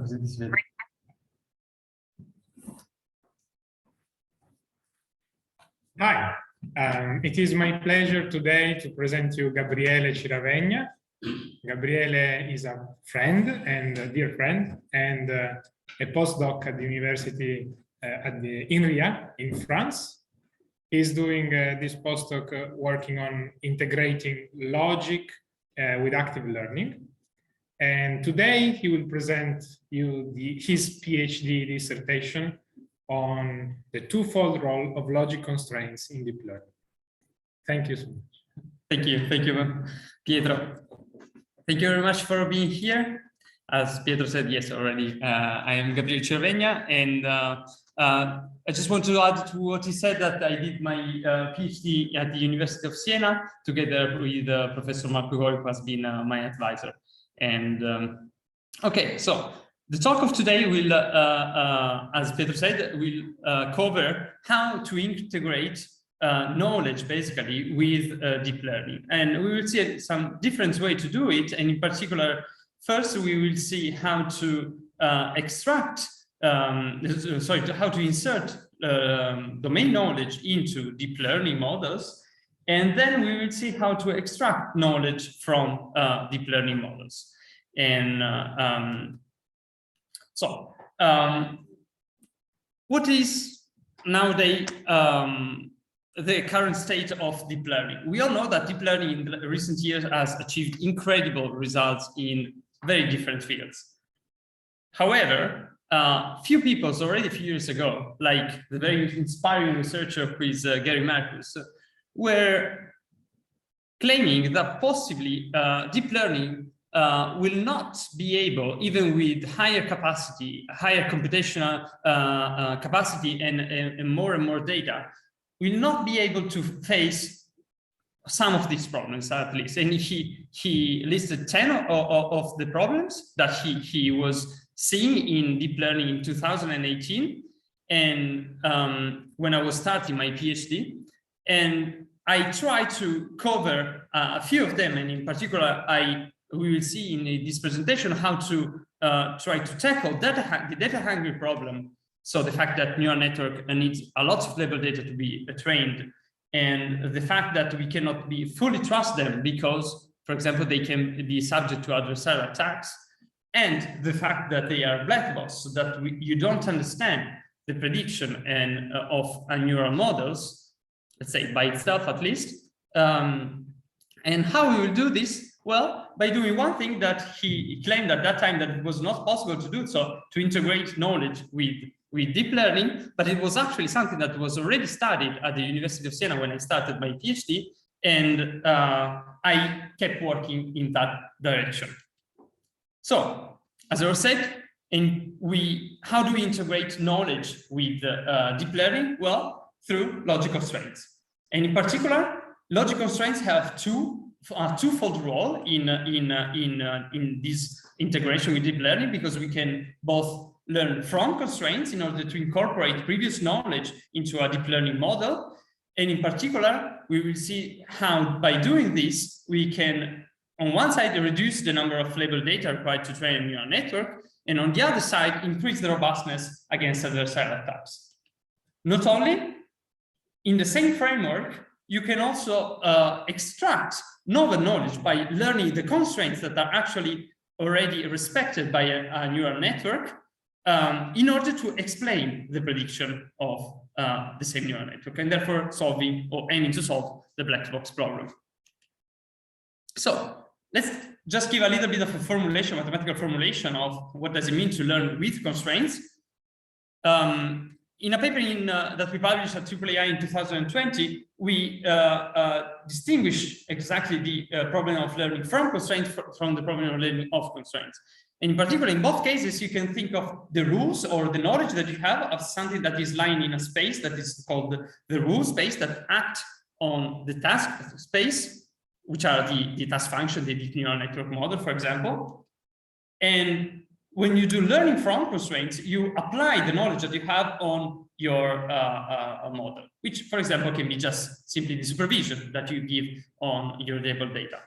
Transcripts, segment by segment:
così ti si vede. Hi, it is my pleasure today to present you Gabriele Ciravegna. Gabriele is a friend and a dear friend and a postdoc at the university in INRIA in France. He's doing this postdoc working on integrating logic with active learning. And today he will present you his PhD dissertation on the twofold role of logic constraints in deep learning. Thank you so much. Thank you, Pietro. Thank you very much for being here. As Pietro said, yes, already, I am Gabriele Ciravegna, and I just want to add to what he said that I did my PhD at the University of Siena together with Professor Marco Gori, who has been my advisor. And okay, so the talk of today will, as Pietro said, will cover how to integrate knowledge basically with deep learning. And we will see some different way to do it. And in particular, first, we will see how to extract, how to insert domain knowledge into deep learning models. And then we will see how to extract knowledge from deep learning models. And what is nowadays the current state of deep learning? We all know that deep learning in the recent years has achieved incredible results in very different fields. However, few people already a few years ago, like the very inspiring researcher who is Gary Marcus, were claiming that possibly deep learning will not be able, even with higher capacity, higher computational capacity and more data, will not be able to face some of these problems at least. And he listed 10 of the problems that he was seeing in deep learning in 2018. And when I was starting my PhD, and I tried to cover a few of them. And in particular, we will see in this presentation how to try to tackle the data hungry problem. So the fact that neural network needs a lot of level data to be trained, and the fact that we cannot be fully trust them because, for example, they can be subject to adversarial attacks, and the fact that they are black box, so that you don't understand the prediction and of neural models, let's say by itself at least. And how we will do this? Well, by doing one thing that he claimed at that time that it was not possible to do so, to integrate knowledge with deep learning, but it was actually something that was already studied at the University of Siena when I started my PhD, and I kept working in that direction. So, as I said, how do we integrate knowledge with deep learning? Well, through logic constraints. And in particular, logic constraints have twofold role in this integration with deep learning, because we can both learn from constraints in order to incorporate previous knowledge into a deep learning model. And in particular, we will see how by doing this, we can, on one side, reduce the number of label data required to train a neural network, and on the other side, increase the robustness against adversarial attacks. Not only, in the same framework, you can also extract novel knowledge by learning the constraints that are actually already respected by a neural network in order to explain the prediction of the same neural network, and therefore solving or aiming to solve the black box problem. So let's just give a little bit of a formulation, mathematical formulation of what does it mean to learn with constraints. In a paper that we published at AAAI in 2020, we distinguish exactly the problem of learning from constraints from the problem of learning of constraints. And in particular, in both cases, you can think of the rules or the knowledge that you have of something that is lying in a space that is called the rule space that act on the task space, which are the task function, the deep neural network model, for example. And when you do learning from constraints, you apply the knowledge that you have on your model, which, for example, can be just simply the supervision that you give on your labeled data.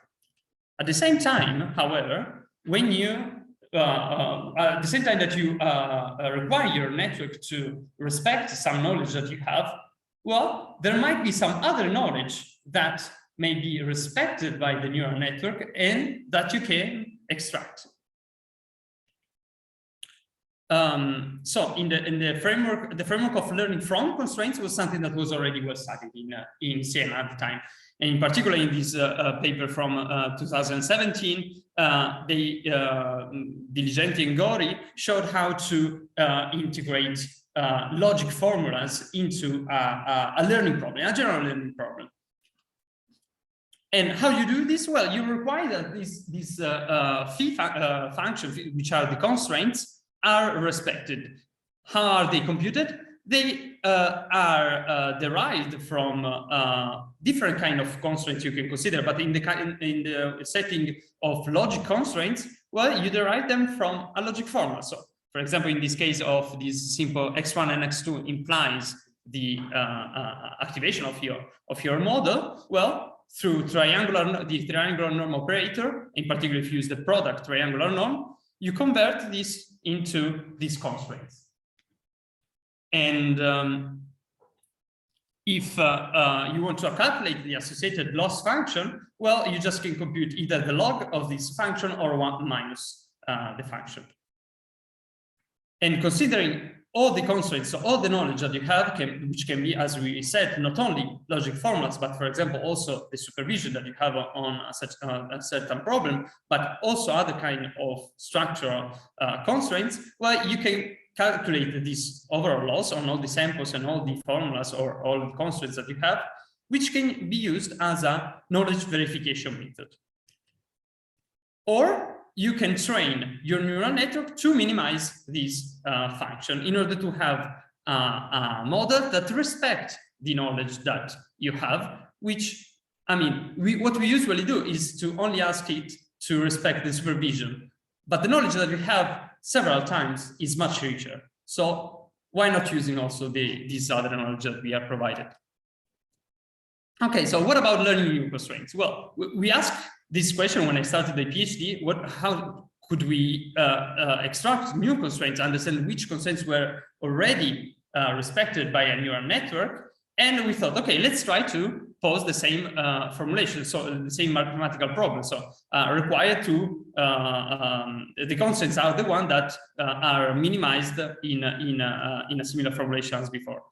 At the same time, however, when you at the same time that you require your network to respect some knowledge that you have, well, there might be some other knowledge that may be respected by the neural network and that you can extract. So in the framework of learning from constraints was something that was already well studied in Siena at the time. And in particular, in this paper from 2017, Diligenti and Gori showed how to integrate logic formulas into a learning problem, a general learning problem. And how you do this? Well, you require that these phi functions, which are the constraints, are respected. How are they computed? They are derived from different kind of constraints you can consider, but in the setting of logic constraints, well, you derive them from a logic formula. So, for example, in this case of this simple x1 and x2 implies the activation of your model. Well, through the triangular norm operator, in particular, if you use the product triangular norm, you convert this into these constraints. And if you want to calculate the associated loss function, well, you just can compute either the log of this function or 1 minus the function. And considering all the constraints, so all the knowledge that you have, which can be, as we said, not only logic formulas, but for example, also the supervision that you have on a certain problem, but also other kind of structural constraints, well, you can calculate this overall loss on all the samples and all the formulas or all the constraints that you have, which can be used as a knowledge verification method. Or you can train your neural network to minimize this function in order to have a model that respects the knowledge that you have, which, I mean, what we usually do is to only ask it to respect the supervision. But the knowledge that we have several times is much richer. So why not using also these other knowledge that we are provided? Okay, so what about learning new constraints? Well, we asked this question when I started the PhD, how could we extract new constraints, understand which constraints were already respected by a neural network? And we thought, okay, let's try to pose the same formulation, so the same mathematical problem. So required to, the constraints are the one that are minimized in a similar formulation as before.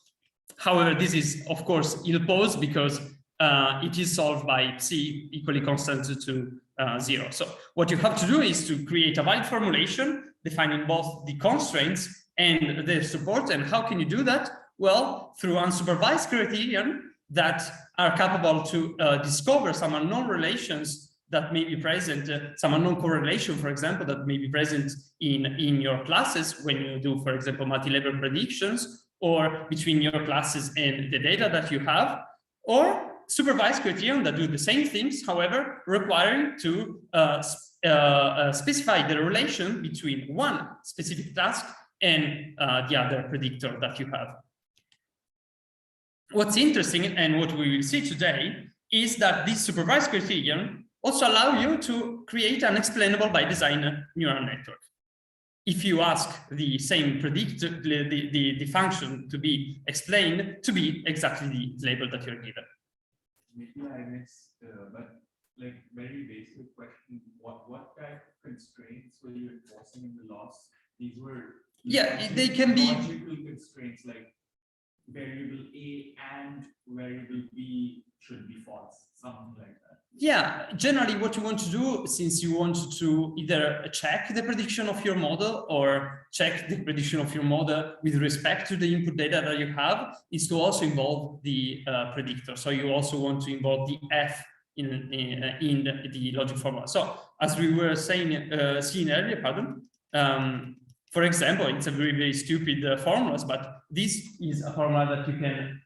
However, this is, of course, ill-posed because it is solved by psi equally constant to 0. So what you have to do is to create a valid formulation defining both the constraints and the support. And how can you do that? Well, through unsupervised criterion that are capable to discover some unknown relations that may be present, some unknown correlation, for example, that may be present in your classes when you do, for example, multi-level predictions, or between your classes and the data that you have, or supervised criterion that do the same things, however, requiring to specify the relation between one specific task and the other predictor that you have. What's interesting, and what we will see today, is that this supervised criterion also allow you to create an explainable by design neural network. If you ask the same predictor, the function to be explained to be exactly the label that you're given. Maybe I missed, but like very basic question, what type of constraints were you enforcing in the loss? These were they can be logical constraints like variable A and variable B should be false, something like that. Yeah, generally what you want to do, since you want to either check the prediction of your model or check the prediction of your model with respect to the input data that you have, is to also involve the predictor. So you also want to involve the F in the logic formula. So as we were saying, seeing earlier, for example, it's a very, very stupid formulas, but this is a formula that you can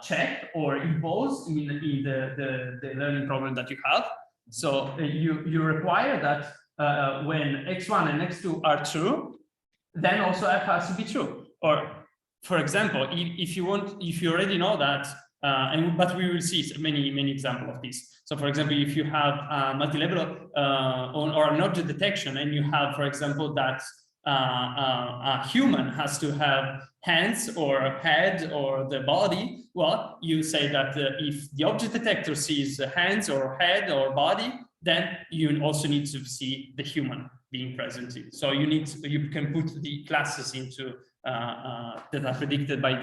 check or impose in the learning problem that you have. So you require that when x1 and x2 are true, then also f has to be true. Or for example, if you already know that But we will see many examples of this. So for example, if you have multi-level or an object detection, and you have, for example, that a human has to have hands or a head or the body, well, you say that if the object detector sees hands or head or body, then you also need to see the human being present. So you can put the classes into that are predicted by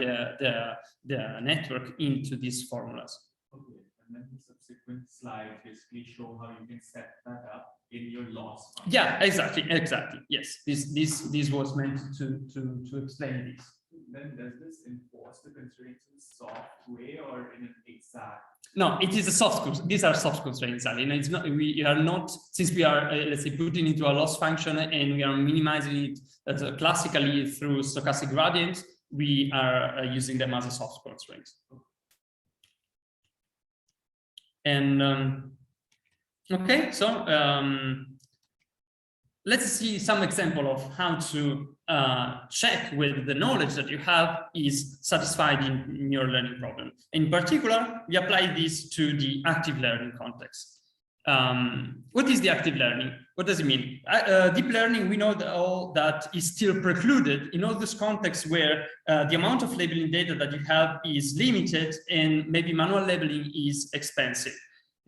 the network into these formulas. Okay, and then the subsequent slides basically show how you can set that up in your loss function. Yeah, exactly. Yes, this was meant to explain this. Then does this enforce the constraints in a soft way or in an exact? No, it is a soft. These are soft constraints, and it's not. We are not, since we are let's say putting into a loss function and we are minimizing it classically through stochastic gradients. We are using them as a soft constraint. And okay, so let's see some example of how to check whether the knowledge that you have is satisfied in your learning problem. In particular, we apply this to the active learning context. What is the active learning? What does it mean? Deep learning, we know that is still precluded in all those contexts where the amount of labeling data that you have is limited and maybe manual labeling is expensive.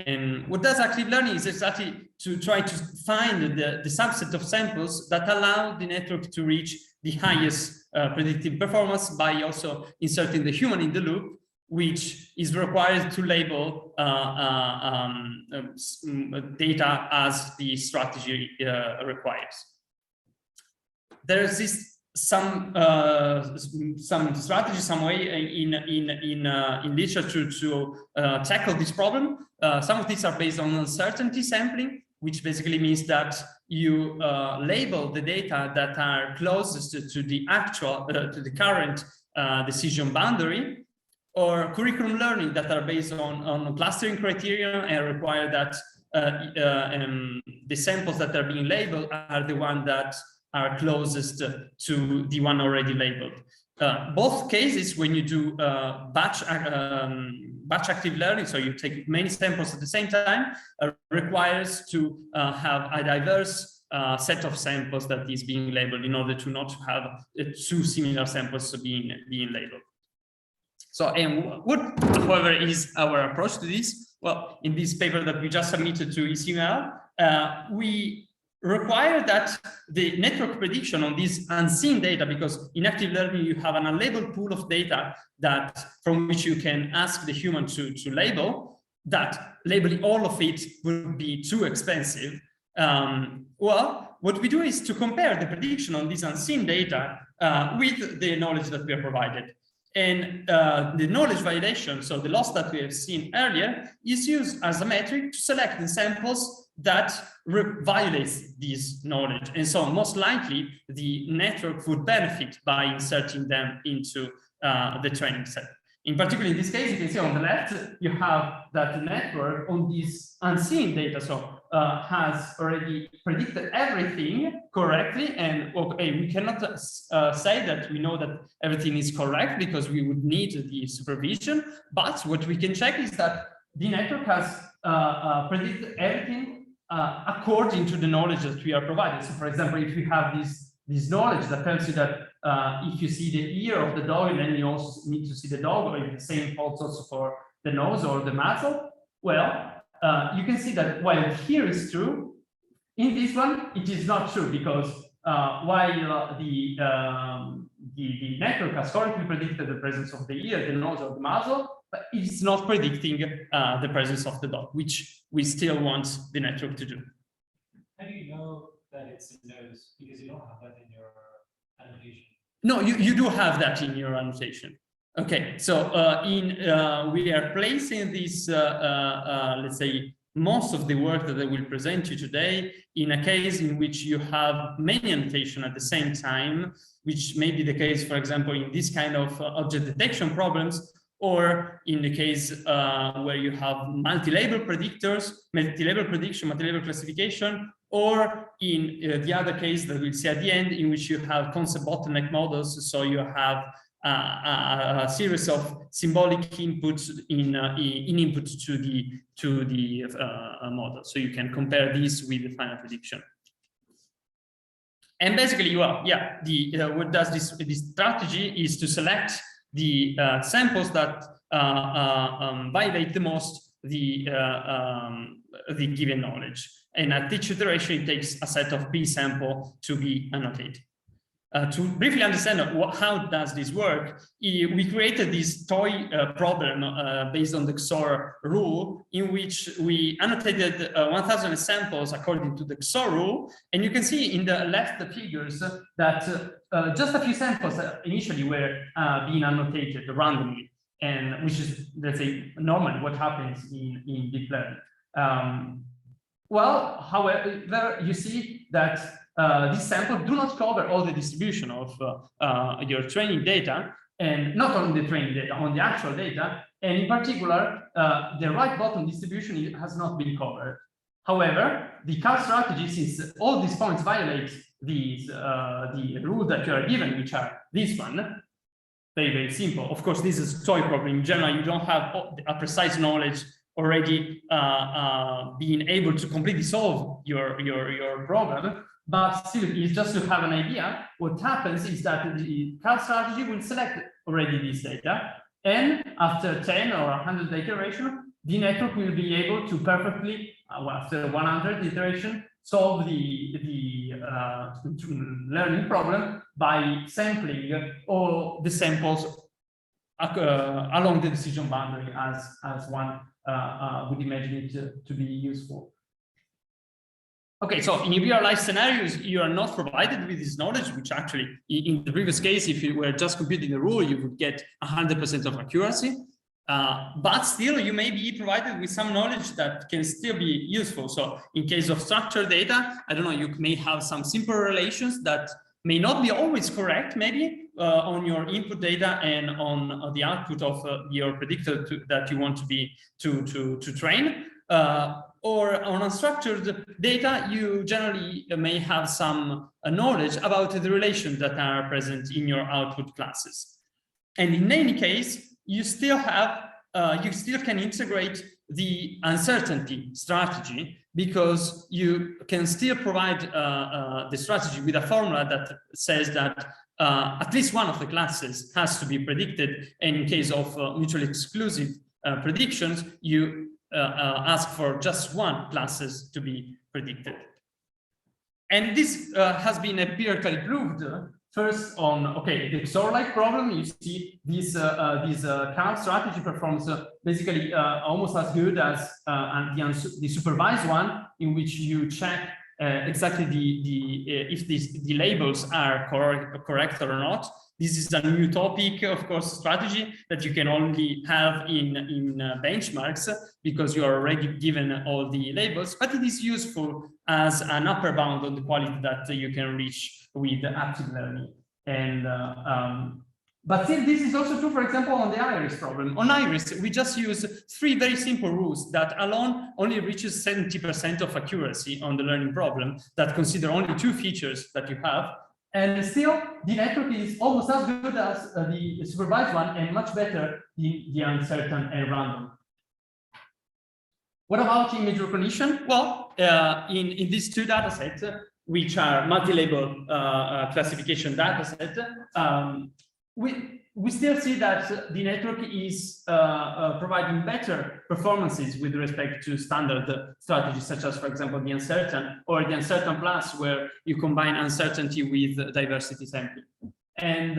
And what does active learning is exactly to try to find the subset of samples that allow the network to reach the highest predictive performance by also inserting the human in the loop, which is required to label data as the strategy requires. There exists some strategy, some way in literature to tackle this problem. Some of these are based on uncertainty sampling, which basically means that you label the data that are closest to the actual, to the current decision boundary, or curriculum learning that are based on clustering criteria and require that the samples that are being labeled are the one that are closest to the one already labeled. Both cases, when you do batch active learning, so you take many samples at the same time, requires to have a diverse set of samples that is being labeled in order to not have two similar samples being labeled. So, and what, however, is our approach to this? Well, in this paper that we just submitted to ECML, we require that the network prediction on this unseen data, because in active learning you have an unlabeled pool of data that from which you can ask the human to label, that labeling all of it would be too expensive. Well, what we do is to compare the prediction on this unseen data with the knowledge that we are provided. And the knowledge validation, so the loss that we have seen earlier, is used as a metric to select the samples that violates this knowledge. And so most likely the network would benefit by inserting them into the training set. In particular, in this case, you can see on the left, you have that the network on this unseen data, so has already predicted everything correctly. And okay, we cannot say that we know that everything is correct because we would need the supervision. But what we can check is that the network has predicted everything according to the knowledge that we are providing. So for example, if you have this knowledge that tells you that if you see the ear of the dog, and then you also need to see the dog, or the same holds also for the nose or the muzzle, well, you can see that while here is true, in this one, it is not true, because while the network has correctly predicted the presence of the ear, the nose, or the muzzle, but it's not predicting the presence of the dog, which we still want the network to do. How do you know that it's a nose? Because you don't have that in your annotation. No, you do have that in your annotation. Okay, so we are placing this, let's say, most of the work that I will present you today in a case in which you have many annotation at the same time, which may be the case, for example, in this kind of object detection problems, or in the case where you have multi-label predictors, multi-label prediction, multi-label classification, or in the other case that we'll see at the end, in which you have concept bottleneck models. So you have a series of symbolic inputs in input to the model. So you can compare this with the final prediction. And basically, well, yeah, what does this strategy is to select the samples that violate the most the given knowledge. And at each iteration, it takes a set of P sample to be annotated. To briefly understand how does this work, we created this toy problem based on the XOR rule, in which we annotated 1,000 samples according to the XOR rule. And you can see in the left the figures that just a few samples initially were being annotated randomly, and which is, let's say, normally what happens in deep learning. Well, however, you see that these samples do not cover all the distribution of your training data, and not on the training data, on the actual data. And in particular, the right bottom distribution has not been covered. However, the CAL strategy, since all these points violate these, the rule that you are given, which are this one, very, very simple. Of course, this is a toy problem. In general, you don't have a precise knowledge already being able to completely solve your problem. But still, it's just to have an idea. What happens is that the CAL strategy will select already this data, and after 10 or 100 iteration, the network will be able to perfectly, after 100 iteration, solve the learning problem by sampling all the samples along the decision boundary as one would imagine it to be useful. Okay, so in real life scenarios, you are not provided with this knowledge, which actually, in the previous case, if you were just computing the rule, you would get 100% of accuracy. But still, you may be provided with some knowledge that can still be useful. So in case of structured data, I don't know, you may have some simple relations that may not be always correct, maybe, on your input data and on the output of your predictor that you want to train. Or on unstructured data, you generally may have some knowledge about the relations that are present in your output classes. And in any case, you still have, you still can integrate the uncertainty strategy, because you can still provide the strategy with a formula that says that at least one of the classes has to be predicted. And in case of mutually exclusive predictions, you ask for just one classes to be predicted. And this has been empirically proved first on, okay, the XOR-like problem. You see this CAL strategy performs basically almost as good as the supervised one, in which you check exactly if the labels are correct or not. This is a new topic, of course, strategy that you can only have in benchmarks, because you are already given all the labels, but it is useful as an upper bound on the quality that you can reach with active learning. And but still, this is also true, for example, on the iris problem. On iris, we just use 3 very simple rules that alone only reaches 70% of accuracy on the learning problem, that consider only 2 features that you have. And still, the network is almost as good as the supervised one, and much better the uncertain and random. What about image recognition? Well, in these 2 datasets, which are multi-label classification datasets, we still see that the network is providing better performances with respect to standard strategies, such as, for example, the uncertain or the uncertain plus, where you combine uncertainty with diversity sampling. And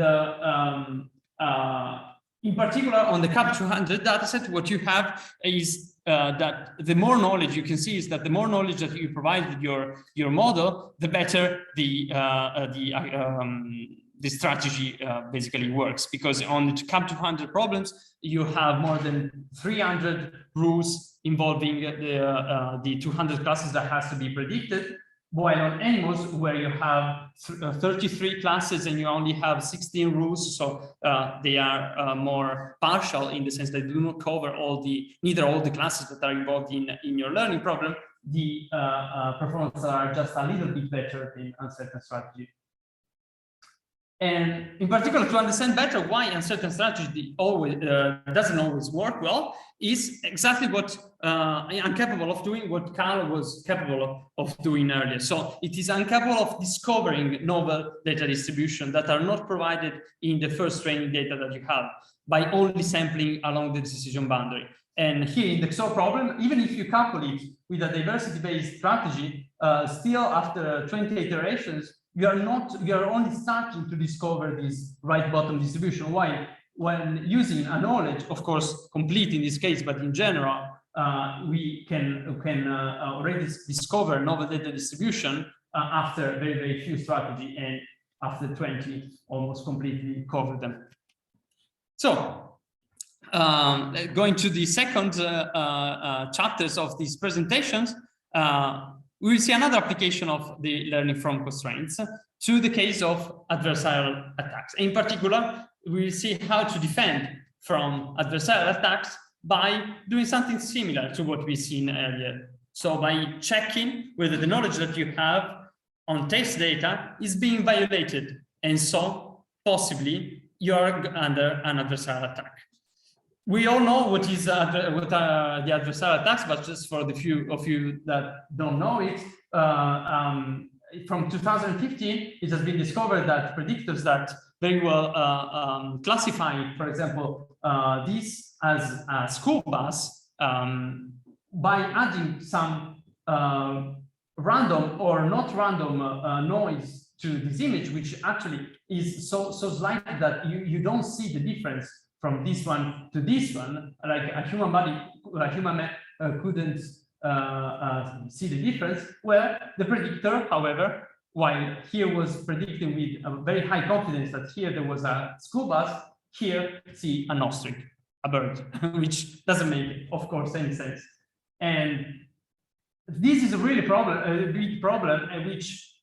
in particular, on the CAP200 dataset, what you have is that the more knowledge you can see is that the more knowledge that you provide with your model, the better the strategy basically works, because on the CAP200 problems, you have more than 300 rules involving the 200 classes that has to be predicted, while on animals, where you have 33 classes and you only have 16 rules, so they are more partial in the sense that they do not cover neither all the classes that are involved in your learning problem. The performances are just a little bit better in uncertain strategy. And in particular, to understand better why uncertain strategy always doesn't always work well, is exactly what I'm capable of doing, what Carl was capable of doing earlier. So it is incapable of discovering novel data distribution that are not provided in the first training data that you have by only sampling along the decision boundary. And here in the XOR problem, even if you couple it with a diversity-based strategy, still after 20 iterations, you are only starting to discover this right bottom distribution. Why? When using a knowledge, of course, complete in this case, but in general, we can already discover novel data distribution after very, very few strategy, and after 20, almost completely cover them. So, going to the second chapters of these presentations, we will see another application of the learning from constraints to the case of adversarial attacks. In particular, we will see how to defend from adversarial attacks by doing something similar to what we've seen earlier. So by checking whether the knowledge that you have on test data is being violated, and so possibly you're under an adversarial attack. We all know what are the adversarial attacks, but just for the few of you that don't know it, from 2015, it has been discovered that predictors that very well classify, for example, this as a school bus, by adding some random or not random noise to this image, which actually is so slight that you don't see the difference from this one to this one, like a human body, a human couldn't see the difference. Well, the predictor, however, while here was predicting with a very high confidence that here there was a school bus, here see an ostrich, a bird, which doesn't make, of course, any sense. And this is a really a big problem, which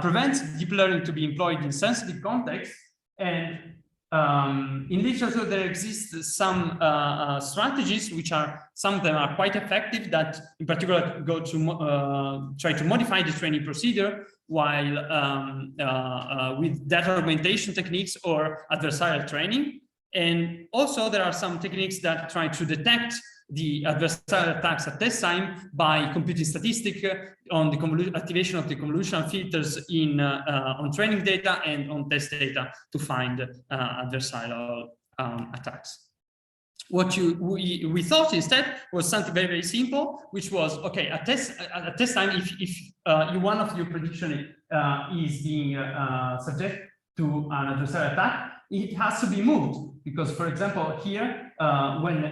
prevents deep learning to be employed in sensitive contexts. And in literature, there exist some strategies, which some of them are quite effective, that in particular go to try to modify the training procedure, while with data augmentation techniques or adversarial training. And also there are some techniques that try to detect the adversarial attacks at test time by computing statistic on the activation of the convolutional filters in on training data and on test data to find adversarial attacks. What we thought instead was something very, very simple, which was, okay, at test time, if one of your prediction is being subject to an adversarial attack, it has to be moved, because, for example, here, when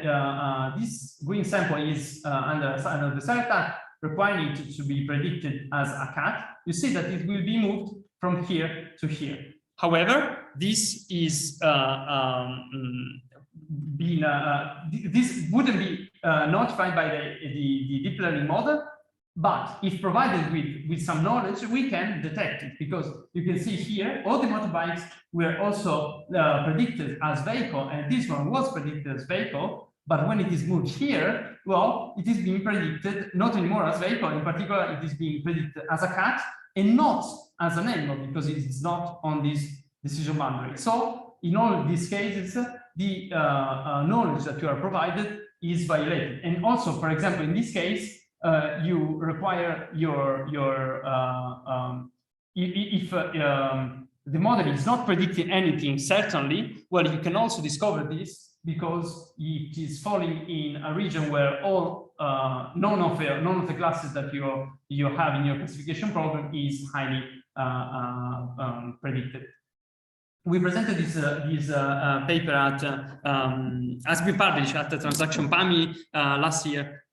this green sample is under an adversarial attack, requiring it to be predicted as a cat, you see that it will be moved from here to here. However, this is this wouldn't be notified by the deep learning model, but if provided with some knowledge, we can detect it, because you can see here all the motorbikes were also predicted as vehicle, and this one was predicted as vehicle. But when it is moved here, well, it is being predicted not anymore as vehicle. In particular, it is being predicted as a cat and not as an animal, because it is not on this decision boundary. So in all of these cases, the knowledge that you are provided is violated. And also, for example, in this case, you require if the model is not predicting anything, certainly, well, you can also discover this because it is falling in a region where all none of the classes that you have in your classification problem is highly predicted. We presented this paper at has been published at the Transaction PAMI last year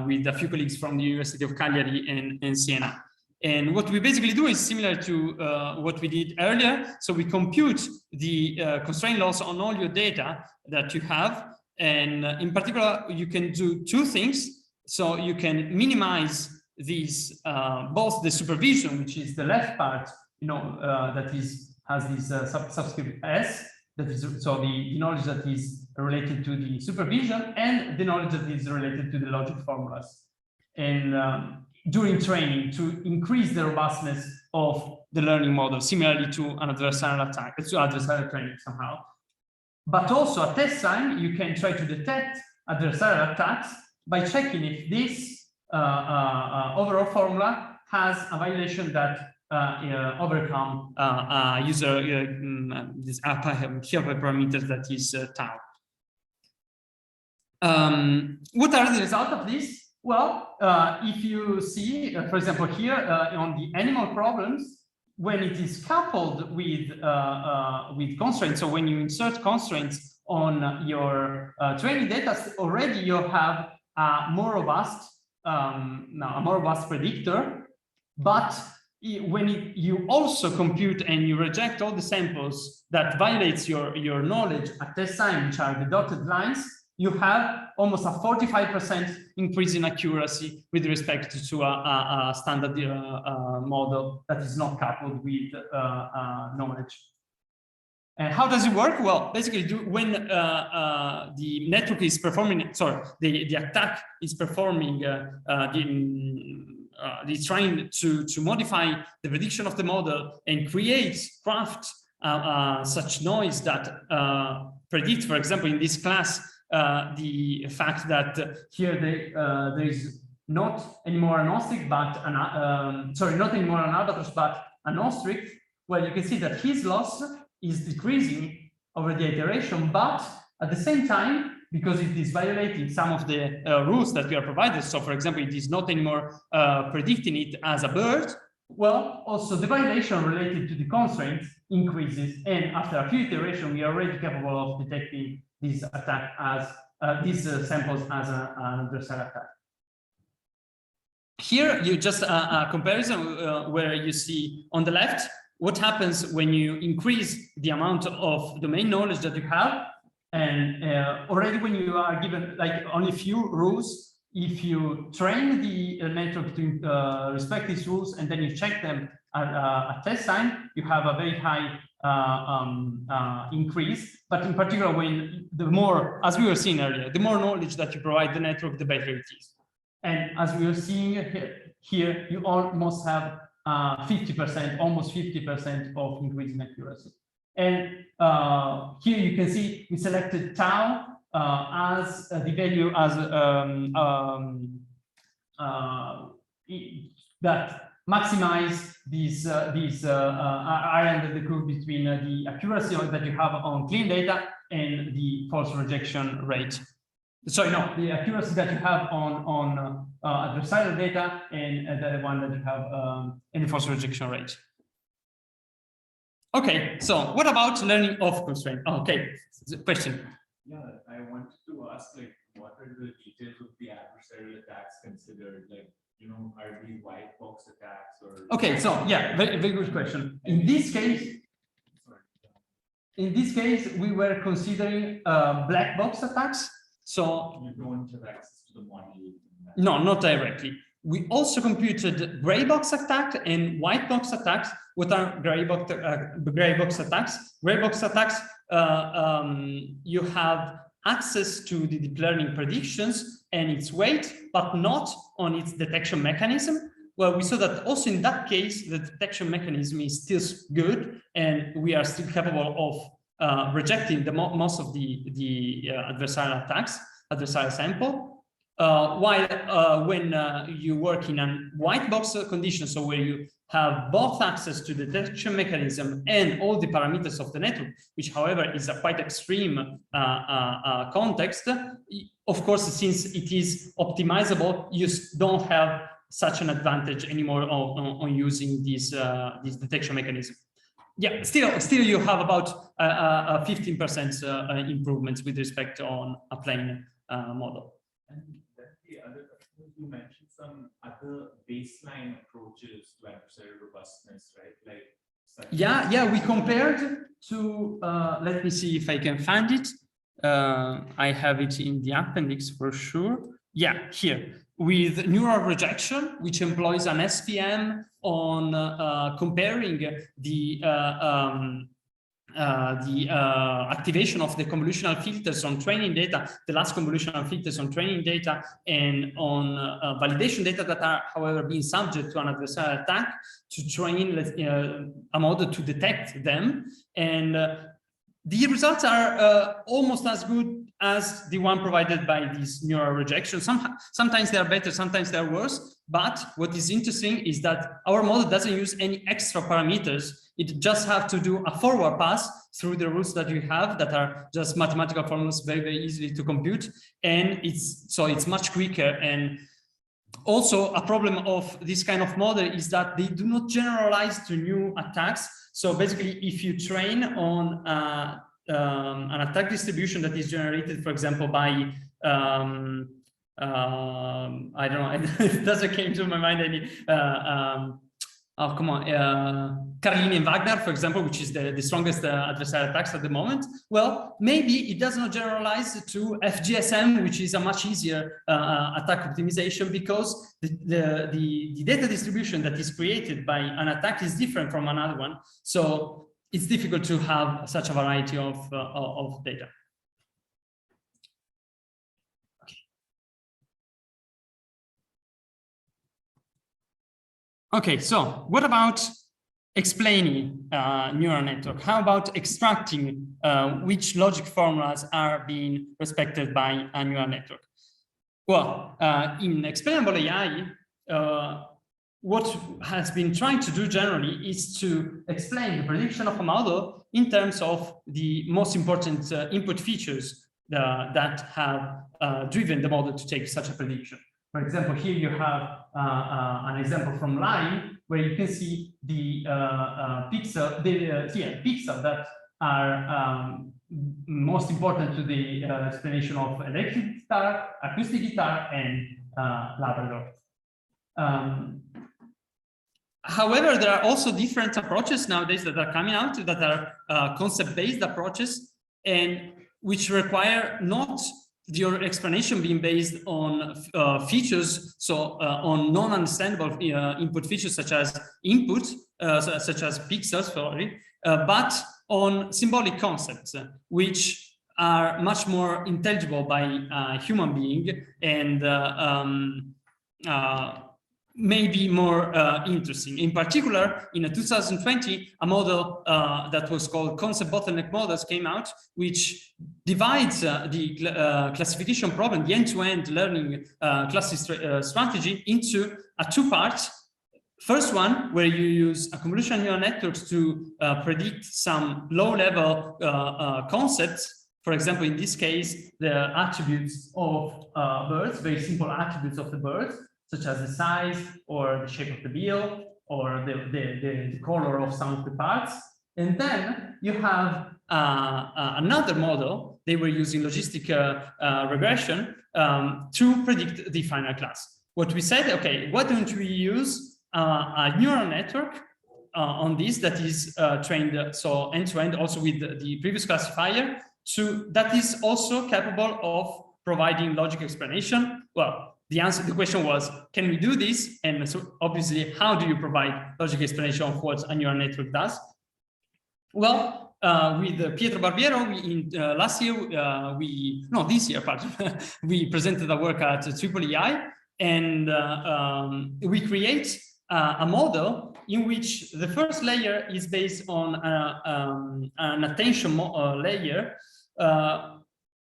with a few colleagues from the University of Cagliari and Siena. And what we basically do is similar to what we did earlier. So we compute the constraint loss on all your data that you have. And in particular, you can do two things. So you can minimize these, both the supervision, which is the left part, that has this subscript S, that is so the knowledge that is related to the supervision, and the knowledge that is related to the logic formulas. And during training, to increase the robustness of the learning model, similarly to an adversarial attack, to adversarial training somehow. But also at test time, you can try to detect adversarial attacks by checking if this overall formula has a violation that overcome user this hyperparameters that is tau. What are the results of this? Well, if you see, for example, here on the animal problems, when it is coupled with constraints, so when you insert constraints on your training data, already you have a more robust predictor. But when you also compute and you reject all the samples that violates your knowledge at test time, which are the dotted lines, you have almost a 45% increase in accuracy with respect to a standard model that is not coupled with knowledge. And how does it work? Well, basically, when the network is performing, sorry, the attack is performing, it's trying to modify the prediction of the model and craft such noise that predicts, for example, in this class, the fact that here there is not anymore an ostrich, but not anymore an albatross, but an ostrich. Well, you can see that his loss is decreasing over the iteration, but at the same time, because it is violating some of the rules that we are provided. So, for example, it is not anymore predicting it as a bird. Well, also the violation related to the constraints increases, and after a few iterations, we are already capable of detecting this attack as these samples as an adversarial attack. Here, you just a comparison where you see on the left what happens when you increase the amount of domain knowledge that you have, and already when you are given like only few rules. If you train the network to respect these rules and then you check them at test time, you have a very high increase. But in particular, when the more, as we were seeing earlier, the more knowledge that you provide the network, the better it is. And as we are seeing here, you almost have 50%, almost 50% of increase in accuracy. And here you can see we selected tau as the value as that maximize these area under the curve between the accuracy that you have on clean data and the false rejection rate. Sorry, no, the accuracy that you have on adversarial data and the one that you have in the false rejection rate. Okay, so what about learning of constraint? Okay, question. Yeah, I wanted to ask, like, what are the details of the adversarial attacks considered? Like, you know, are these white box attacks or? Okay, so yeah, very, very good question. In this case, we were considering black box attacks. So you don't have access to the model. No, not directly. We also computed gray box attack and white box attacks. What are gray box attacks? Gray box attacks, you have access to the deep learning predictions and its weight, but not on its detection mechanism. Well, we saw that also in that case, the detection mechanism is still good, and we are still capable of rejecting most of the adversarial attacks, adversarial sample. While when you work in a white box condition, so where you have both access to the detection mechanism and all the parameters of the network, which, however, is a quite extreme context. Of course, since it is optimizable, you don't have such an advantage anymore on using this detection mechanism. Yeah, still you have about 15% improvements with respect on a plain model. And then the other question, you mentioned some other baseline approaches to adversarial robustness, right? Like yeah, we compared to let me see if I can find it. I have it in the appendix for sure. Yeah, here with neural rejection, which employs an SPM on comparing the activation of the convolutional filters on training data, the last convolutional filters on training data, and on validation data that are, however, being subject to an adversarial attack to train a model to detect them. And the results are almost as good as the one provided by these neural rejections. Sometimes they are better, sometimes they are worse. But what is interesting is that our model doesn't use any extra parameters. It just have to do a forward pass through the rules that we have that are just mathematical formulas, very, very easily to compute. And it's much quicker. And also a problem of this kind of model is that they do not generalize to new attacks. So basically, if you train on an attack distribution that is generated, for example, by I don't know, it doesn't came to my mind any. Oh, come on, Carlini and Wagner, for example, which is the strongest adversarial attacks at the moment. Well, maybe it does not generalize to FGSM, which is a much easier attack optimization, because the data distribution that is created by an attack is different from another one. So it's difficult to have such a variety of data. Okay, so what about explaining neural network? How about extracting which logic formulas are being respected by a neural network? Well, in explainable AI, what has been trying to do generally is to explain the prediction of a model in terms of the most important input features that have driven the model to take such a prediction. For example, here you have an example from line where you can see the pixel that are most important to the explanation of electric guitar, acoustic guitar, and Labrador. However, there are also different approaches nowadays that are coming out that are concept-based approaches, and which require not your explanation being based on features, so on non-understandable input features such as input, such as pixels, sorry, but on symbolic concepts, which are much more intelligible by a human being and maybe more interesting. In particular, in 2020, a model that was called concept bottleneck models came out, which divides the classification problem, the end-to-end learning strategy, into two parts. First one, where you use a convolutional neural networks to predict some low-level concepts. For example, in this case, the attributes of birds, very simple attributes of the birds, such as the size or the shape of the bill or the color of some of the parts. And then you have another model. They were using logistic regression to predict the final class. What we said, okay, why don't we use a neural network on this that is trained so end-to-end, also with the previous classifier, that is also capable of providing logic explanation? Well, the question was, can we do this? And so obviously, how do you provide logic explanation of what a neural network does? Well, with Pietro Barbiero, this year, pardon, we presented a work at EEI, and we create a model in which the first layer is based on an attention layer,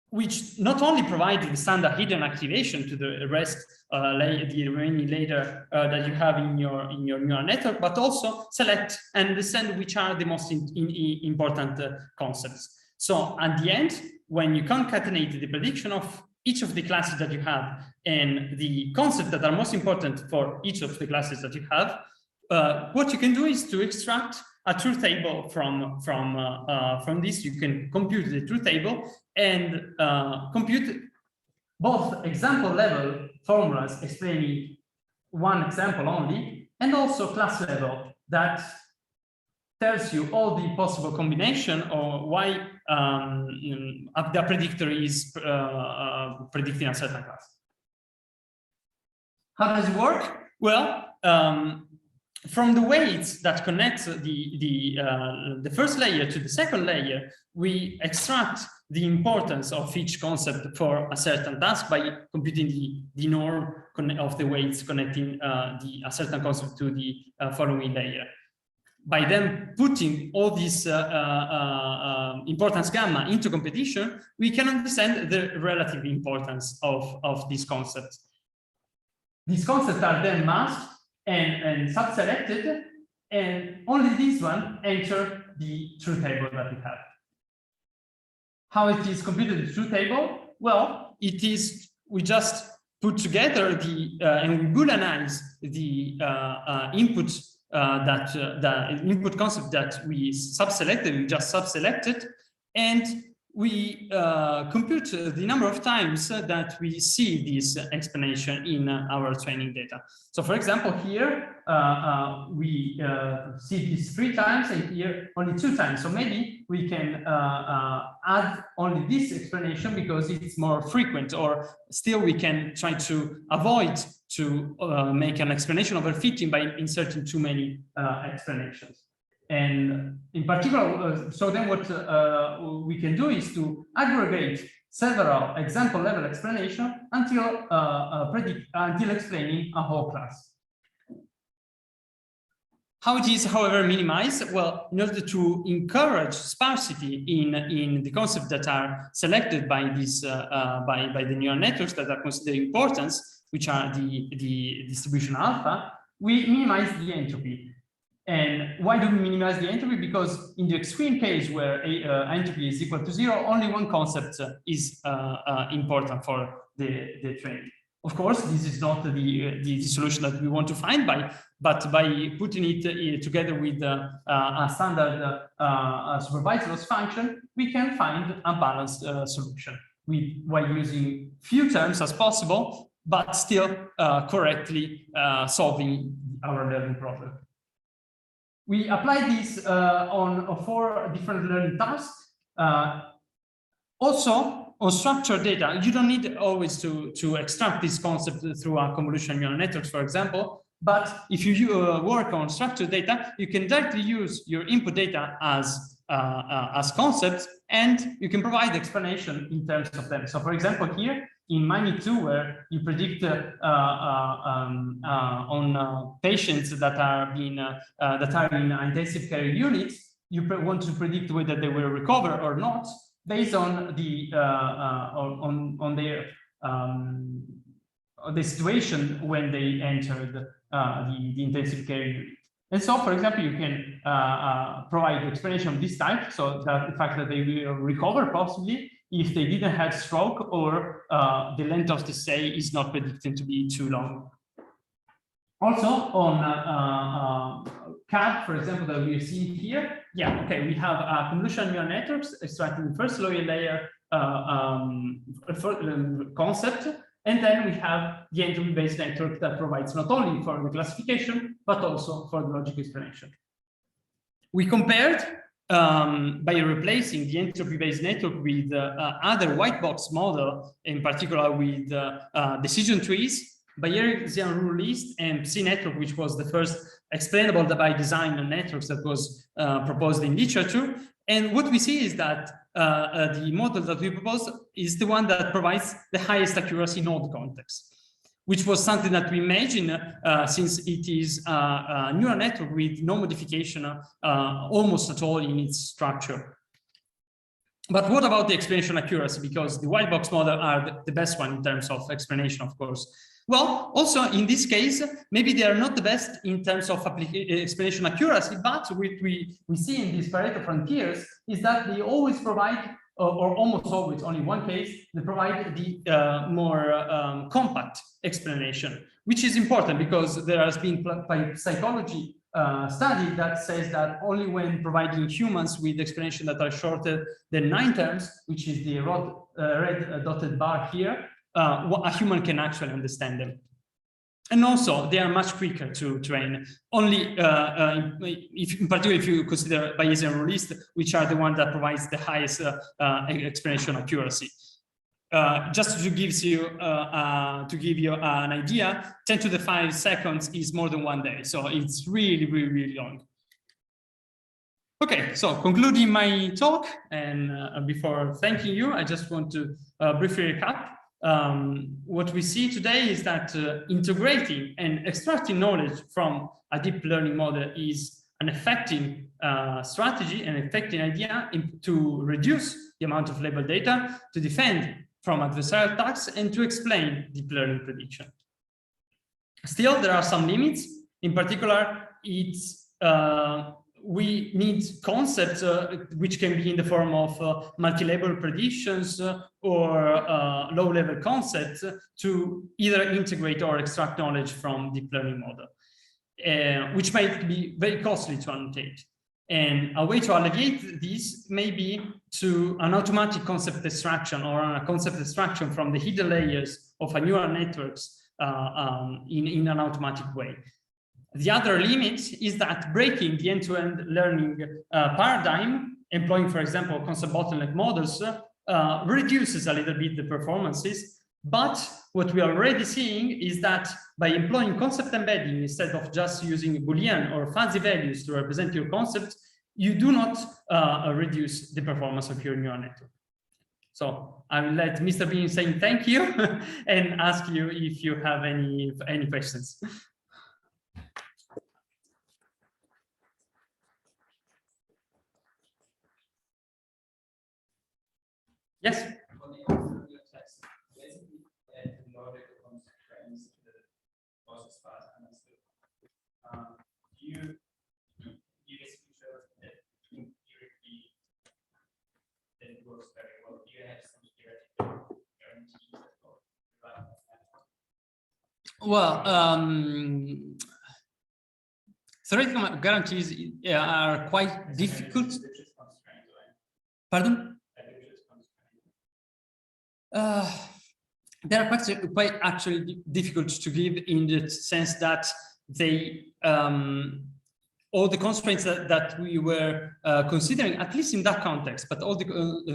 which not only provides the standard hidden activation to the rest the remaining layer that you have in your neural network, but also select and understand which are the most important concepts. So at the end, when you concatenate the prediction of each of the classes that you have and the concepts that are most important for each of the classes that you have, what you can do is to extract a truth table from this. You can compute the truth table and compute both example level formulas explaining one example only, and also class level that tells you all the possible combination or why the predictor is predicting a certain class. How does it work? Well, from the weights that connect the first layer to the second layer, we extract the importance of each concept for a certain task by computing the norm of the weights connecting a certain concept to the following layer. By then putting all this importance gamma into competition, we can understand the relative importance of these concepts. These concepts are then masked and sub-selected, and only this one enter the truth table that we have. How it is computed, the truth table? Well, it is, we just put together and we Booleanize the input the input concept that we sub-selected, we just sub-selected, and we compute the number of times that we see this explanation in our training data. So for example, here we see this 3 times and here only 2 times. So maybe we can add only this explanation because it's more frequent, or still we can try to avoid to make an explanation overfitting by inserting too many explanations. And in particular, so then what we can do is to aggregate several example level explanations until explaining a whole class. How it is, however, minimized? Well, in order to encourage sparsity in the concepts that are selected by this by the neural networks that are considered importance, which are the distribution alpha, we minimize the entropy. And why do we minimize the entropy? Because in the extreme case where entropy is equal to 0, only one concept is important for the training. Of course, this is not the solution that we want to find but by putting it together with a standard supervised loss function, we can find a balanced solution while using few terms as possible, but still correctly solving our learning problem. We apply this on 4 different learning tasks. Also, on structured data, you don't need always to extract this concept through a convolutional neural networks, for example. But if you work on structured data, you can directly use your input data as concepts, and you can provide explanation in terms of them. So, for example, here in MIME2, where you predict on patients that are in intensive care units, you want to predict whether they will recover or not based on the situation when they entered the intensive care unit. And so, for example, you can provide explanation of this type, so that the fact that they will recover possibly if they didn't have stroke, or the length of the stay is not predicted to be too long. Also on CAD, for example, that we are seeing here, yeah, okay, we have convolutional neural networks extracting the first layer concept, and then we have the entropy-based network that provides not only for the classification, but also for the logic explanation. We compared by replacing the entropy-based network with other white box model, in particular with decision trees, Bayesian rule list, and Psi network, which was the first explainable-by-Desgin networks that was proposed in literature. And what we see is that the model that we proposed is the one that provides the highest accuracy node context, which was something that we imagine since it is a neural network with no modification almost at all in its structure. But what about the explanation accuracy? Because the white box model are the best one in terms of explanation, of course. Well, also in this case, maybe they are not the best in terms of explanation accuracy, but what we see in these Pareto frontiers is that they always provide, or almost always, only one case, they provide the more compact explanation, which is important because there has been psychology study that says that only when providing humans with explanation that are shorter than 9 terms, which is the red dotted bar here, a human can actually understand them. And also, they are much quicker to train. Only, in particular, if you consider Bayesian rule list, which are the one that provides the highest explanation accuracy. just to give you an idea, 10 to the 5 seconds is more than 1 day. So it's really, really, really long. Okay, so concluding my talk, and before thanking you, I just want to briefly recap. What we see today is that integrating and extracting knowledge from a deep learning model is an effective strategy, an effective idea to reduce the amount of labeled data, to defend from adversarial attacks, and to explain deep learning prediction. Still, there are some limits. In particular, we need concepts which can be in the form of multi-label predictions or low-level concepts to either integrate or extract knowledge from deep learning model, which might be very costly to annotate. And a way to alleviate this may be to an automatic concept extraction or a concept extraction from the hidden layers of a neural networks in an automatic way. The other limit is that breaking the end-to-end learning paradigm, employing, for example, concept bottleneck models, reduces a little bit the performances. But what we are already seeing is that by employing concept embedding instead of just using Boolean or fuzzy values to represent your concept, you do not reduce the performance of your neural network. So I will let Mr. Bean say thank you and ask you if you have any questions. Yes. You basically showed that empirically that it works very well. Do you have some theoretical guarantees Well, theoretical guarantees are quite difficult. Pardon? They are quite actually difficult to give in the sense that they all the constraints that we were considering, at least in that context, but all the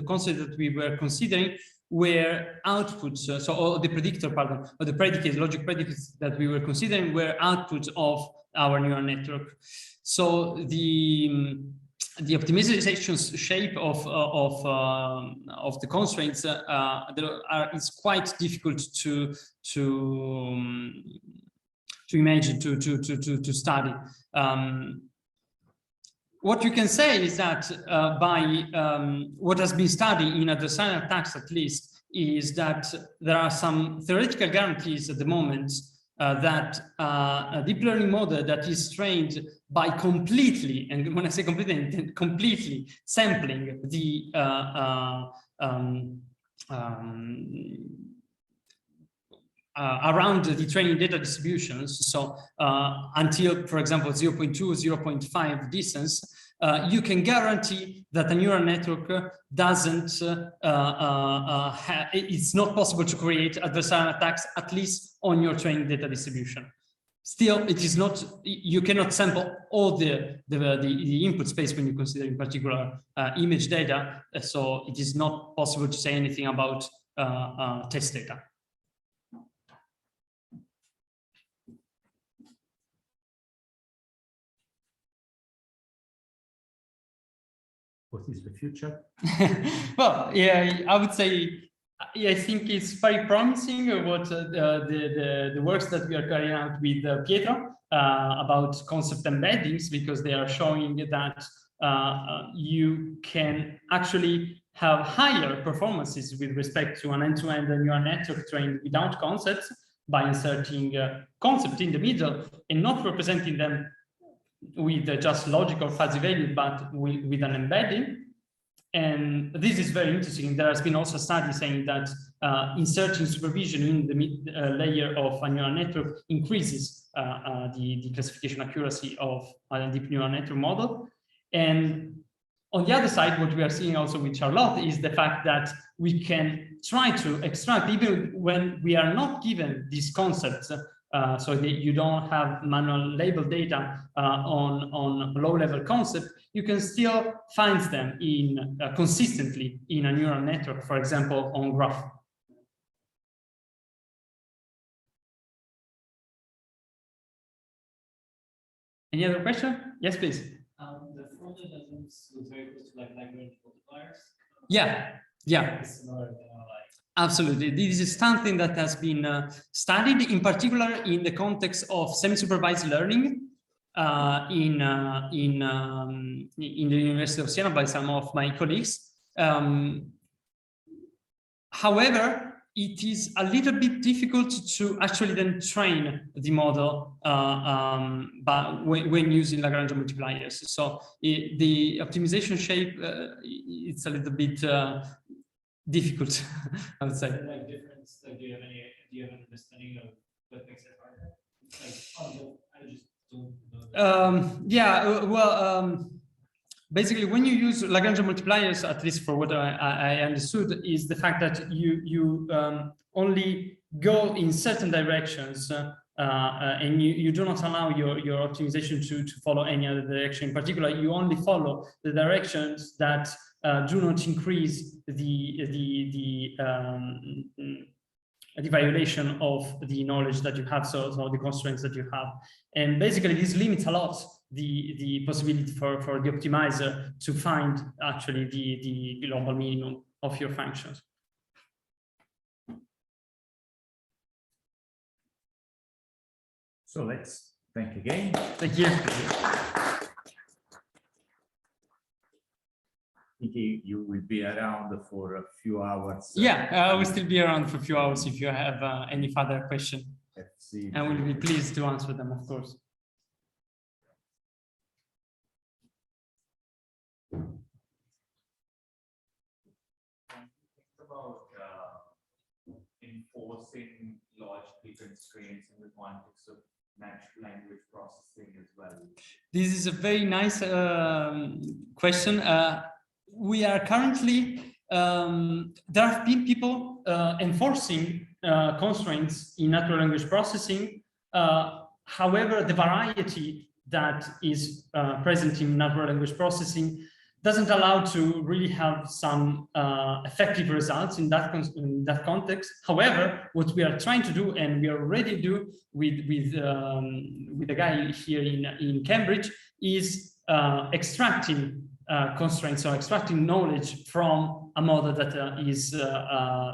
constraints that we were considering were outputs. So all the predictor, pardon, or the predicates, logic predicates that we were considering were outputs of our neural network. So the optimization shape of the constraints is quite difficult to imagine, to study. What you can say is that by what has been studied in adversarial attacks, at least, is that there are some theoretical guarantees at the moment that a deep learning model that is trained by completely, and when I say completely, completely sampling the around the training data distributions, so until, for example, 0.2, 0.5 distance, you can guarantee that a neural network doesn't, it's not possible to create adversarial attacks, at least on your training data distribution. Still, it is not, you cannot sample all the input space when you consider in particular image data, so it is not possible to say anything about test data. What is the future? Well, yeah, I would say, I think it's very promising what the works that we are carrying out with Pietro about concept embeddings, because they are showing that you can actually have higher performances with respect to an end-to-end neural network trained without concepts by inserting concept in the middle and not representing them with just logical fuzzy value, but with an embedding. And this is very interesting. There has been also a study saying that inserting supervision in the mid layer of a neural network increases the classification accuracy of a deep neural network model. And on the other side, what we are seeing also with Charlotte is the fact that we can try to extract, even when we are not given these concepts, so that you don't have manual label data on low-level concept, you can still find them in consistently in a neural network, for example, on graph. Any other question? Yes, please. The formalism was very close to like Lagrange multipliers. Yeah. It's similar, like Absolutely. This is something that has been studied, in particular in the context of semi-supervised learning in the University of Siena by some of my colleagues. However, it is a little bit difficult to actually then train the model but when using Lagrange multipliers. So the optimization shape, it's a little bit difficult, I would say. like difference. Like, do you have an understanding of what makes it harder? Like, I just don't know. Basically, when you use Lagrange multipliers, at least for what I understood, is the fact that you only go in certain directions and you do not allow your optimization to follow any other direction. In particular, you only follow the directions that do not increase the violation of the knowledge that you have, so the constraints that you have. And basically, this limits a lot the possibility for the optimizer to find actually the global minimum of your functions. So let's thank again. Thank you. I think you will be around for a few hours. Yeah, I will still be around for a few hours if you have any further question. Let's see. I will be pleased to answer them, of course. About enforcing logical constraints in the context of natural language processing as well? This is a very nice question. We are currently, there have been people enforcing constraints in natural language processing. However, the variety that is present in natural language processing doesn't allow to really have some effective results in that context. However, what we are trying to do, and we already do with the guy here in Cambridge, is extracting constraints, or extracting knowledge from a model that is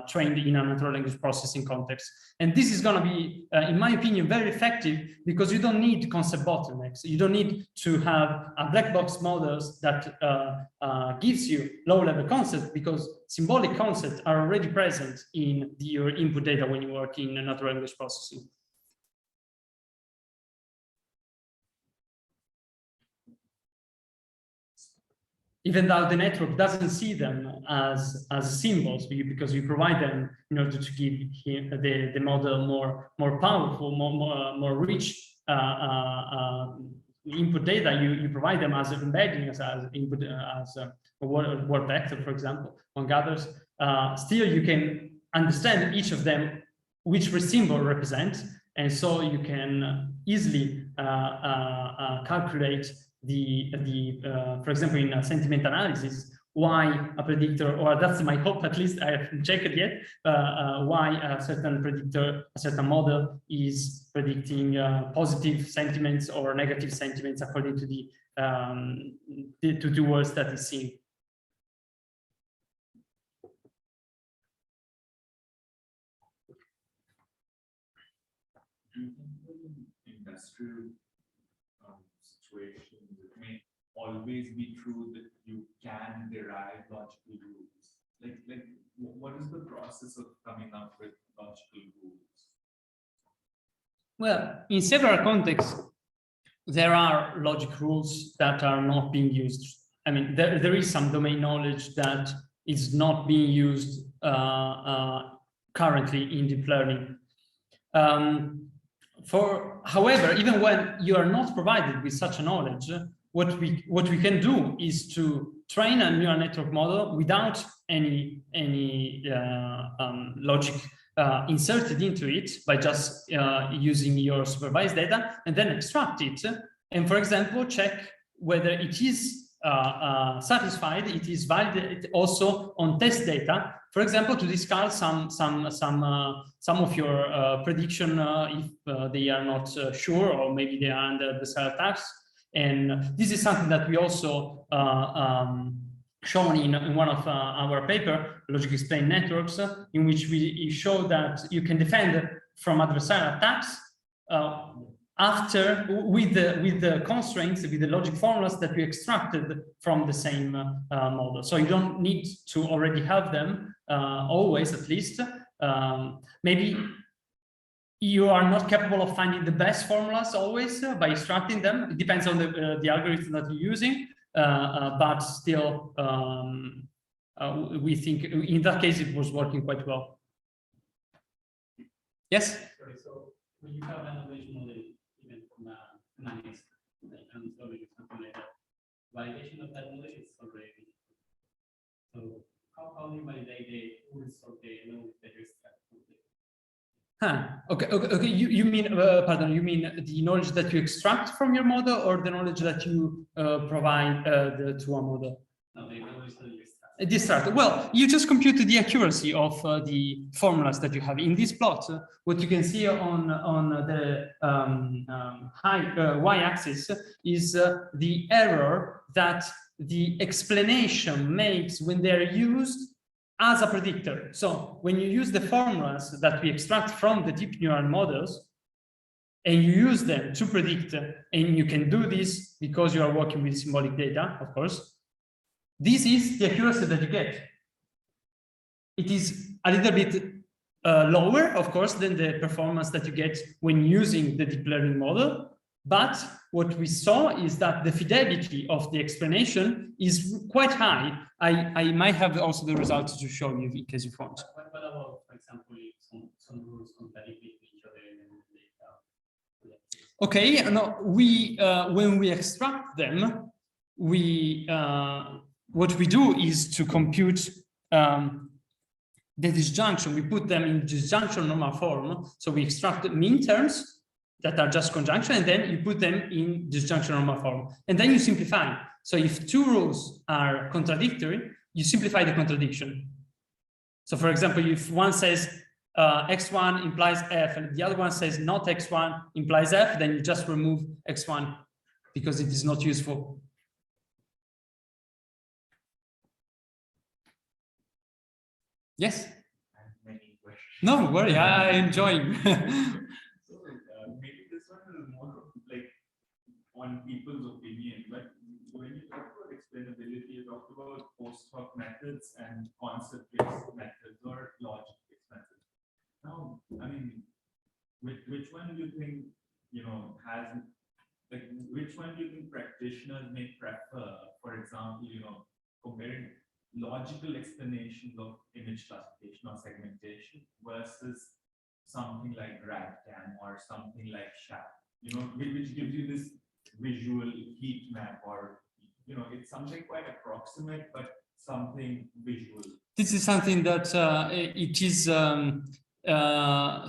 trained in a natural language processing context. And this is going to be, in my opinion, very effective, because you don't need concept bottlenecks. You don't need to have a black box models that gives you low-level concepts, because symbolic concepts are already present in your input data when you work in natural language processing. Even though the network doesn't see them as symbols, because you provide them in order to give the model more powerful, more rich input data. You provide them as embedding, as input, as a word vector, for example, among others. Still, you can understand each of them, which symbol represents, and so you can easily calculate for example, in sentiment analysis, why a predictor, or that's my hope, at least I haven't checked it yet, why a certain predictor, a certain model is predicting positive sentiments or negative sentiments according to the two words that is seen. Industrial situations, it may always be true that you can derive logical rules. Like what is the process of coming up with logical rules? Well, in several contexts, there are logic rules that are not being used. I mean, there is some domain knowledge that is not being used currently in deep learning. However, even when you are not provided with such a knowledge, what we can do is to train a neural network model without any logic inserted into it, by just using your supervised data, and then extract it, and, for example, check whether it is satisfied, it is validated also on test data, for example, to discard some of your prediction if they are not sure, or maybe they are under adversarial attacks. And this is something that we also shown in one of our paper, Logic Explained Networks, in which we show that you can defend from adversarial attacks after with the constraints, with the logic formulas that we extracted from the same model. So you don't need to already have them always, at least. Maybe you are not capable of finding the best formulas always by extracting them. It depends on the algorithm that you're using, but still, we think in that case it was working quite well. Yes? Sorry, so when you have an innovation model, even from an analyst, like an historian or something like that, validation of that model is already. So how do you validate the rules of the knowledge that you extract from the Okay. You mean, pardon, you mean the knowledge that you extract from your model, or the knowledge that you provide to a model? No, the knowledge that you extract. Distract. Well, you just computed the accuracy of the formulas that you have in this plot. What you can see on the y-axis is the error that the explanation makes when they're used as a predictor. So when you use the formulas that we extract from the deep neural models and you use them to predict, and you can do this because you are working with symbolic data, of course, this is the accuracy that you get. It is a little bit lower, of course, than the performance that you get when using the deep learning model. But what we saw is that the fidelity of the explanation is quite high. I might have also the results to show you in case you want. What about, for example, if some rules contradict with each other in the data? Okay, no, we when we extract them, we what we do is to compute the disjunction. We put them in disjunction normal form. So we extract the mean terms that are just conjunction, and then you put them in disjunction normal form. And then you simplify. So if two rules are contradictory, you simplify the contradiction. So for example, if one says x1 implies f, and the other one says not x1 implies f, then you just remove x1 because it is not useful. Yes? Many questions. No worry, I'm enjoying. So maybe this one is more like on people's opinion, but when you talk about explainability, you talked about post hoc methods and concept-based methods or logic-based methods. Now, I mean, which one do you think, has, like, which one do you think practitioners may prefer? For example, comparing logical explanations of image classification or segmentation versus something like RAGTAM or something like SHAP, which gives you this visual heat map, or it's something quite approximate, but something visual. This is something that it is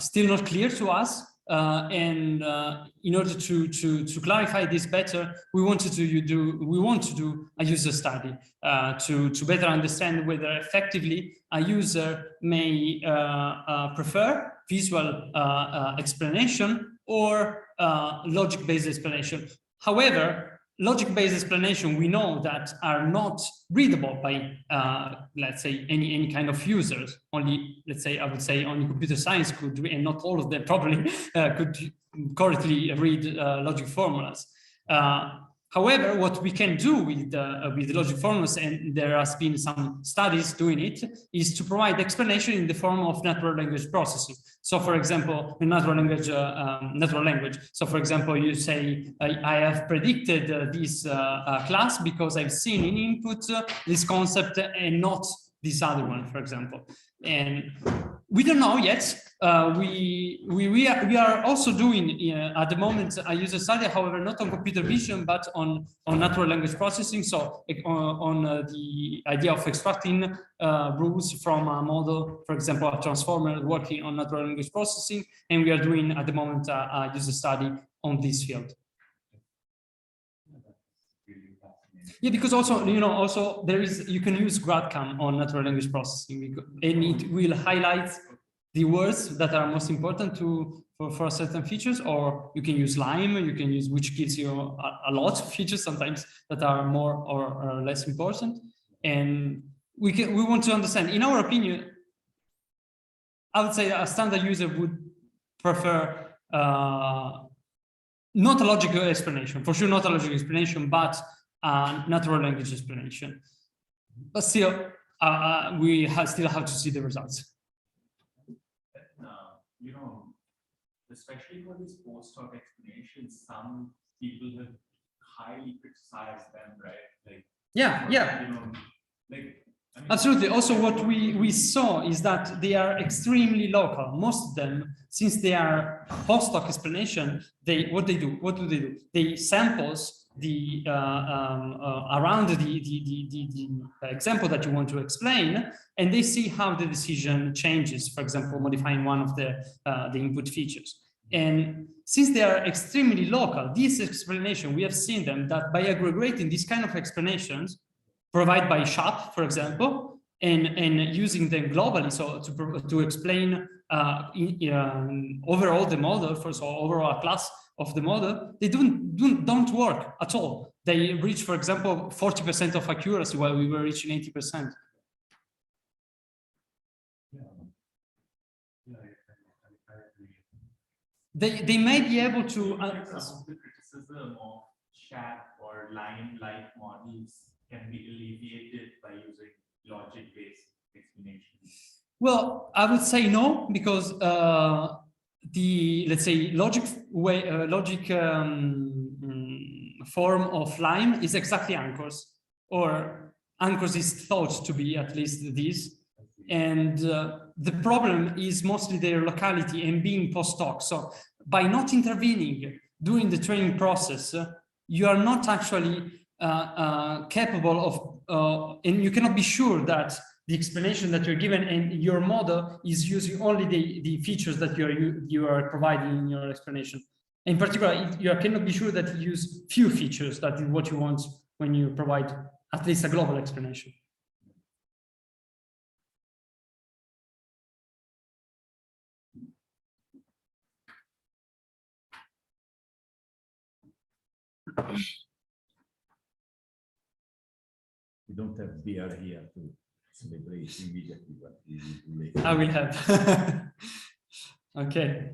still not clear to us. And in order to clarify this better, we want to do a user study to better understand whether effectively a user may prefer visual explanation or logic-based explanation. However, logic-based explanation we know that are not readable by let's say any kind of users. Only, let's say, I would say only computer science could, and not all of them probably could correctly read logic formulas. However, what we can do with logic formulas, and there has been some studies doing it, is to provide explanation in the form of natural language processing. So, for example, in natural language. So, for example, you say, I have predicted this class because I've seen in input this concept and not this other one, for example. And we don't know yet. We are also doing at the moment a user study, however, not on computer vision, but on natural language processing. So on the idea of extracting rules from a model, for example, a transformer working on natural language processing. And we are doing at the moment a user study on this field. Yeah, because also, also there is, you can use GradCam on natural language processing, and it will highlight the words that are most important for certain features, or you can use lime, you can use, which gives you a lot of features sometimes that are more or less important. And we want to understand, in our opinion, I would say a standard user would prefer not a logical explanation, for sure not a logical explanation, but a natural language explanation. But still, we still have to see the results. You know, especially for these post hoc explanations, some people have highly criticized them, right? Like, Yeah, yeah. You know, like, I mean, absolutely. Also, what we saw is that they are extremely local. Most of them, since they are post hoc explanation, what do they do? They samples the around the example that you want to explain, and they see how the decision changes. For example, modifying one of the input features. And since they are extremely local, this explanation, we have seen them that by aggregating these kind of explanations provided by SHAP, for example, and using them globally, so to explain overall the model, so overall class of the model, they don't work at all. They reach, for example, 40% of accuracy while we were reaching 80%. They may be able to. some of the criticism of SHAP or line-like models can be alleviated by using logic-based explanations. Well, I would say no, because let's say logic form of Lime is exactly anchors, or anchors is thought to be at least this. And the problem is mostly their locality and being post hoc. So by not intervening during the training process, you are not actually capable of, and you cannot be sure that the explanation that you're given and your model is using only the features that you are providing in your explanation. In particular, you cannot be sure that you use few features, that is what you want when you provide at least a global explanation. We don't have beer here to celebrate immediately, but we will do later. I will have. Okay.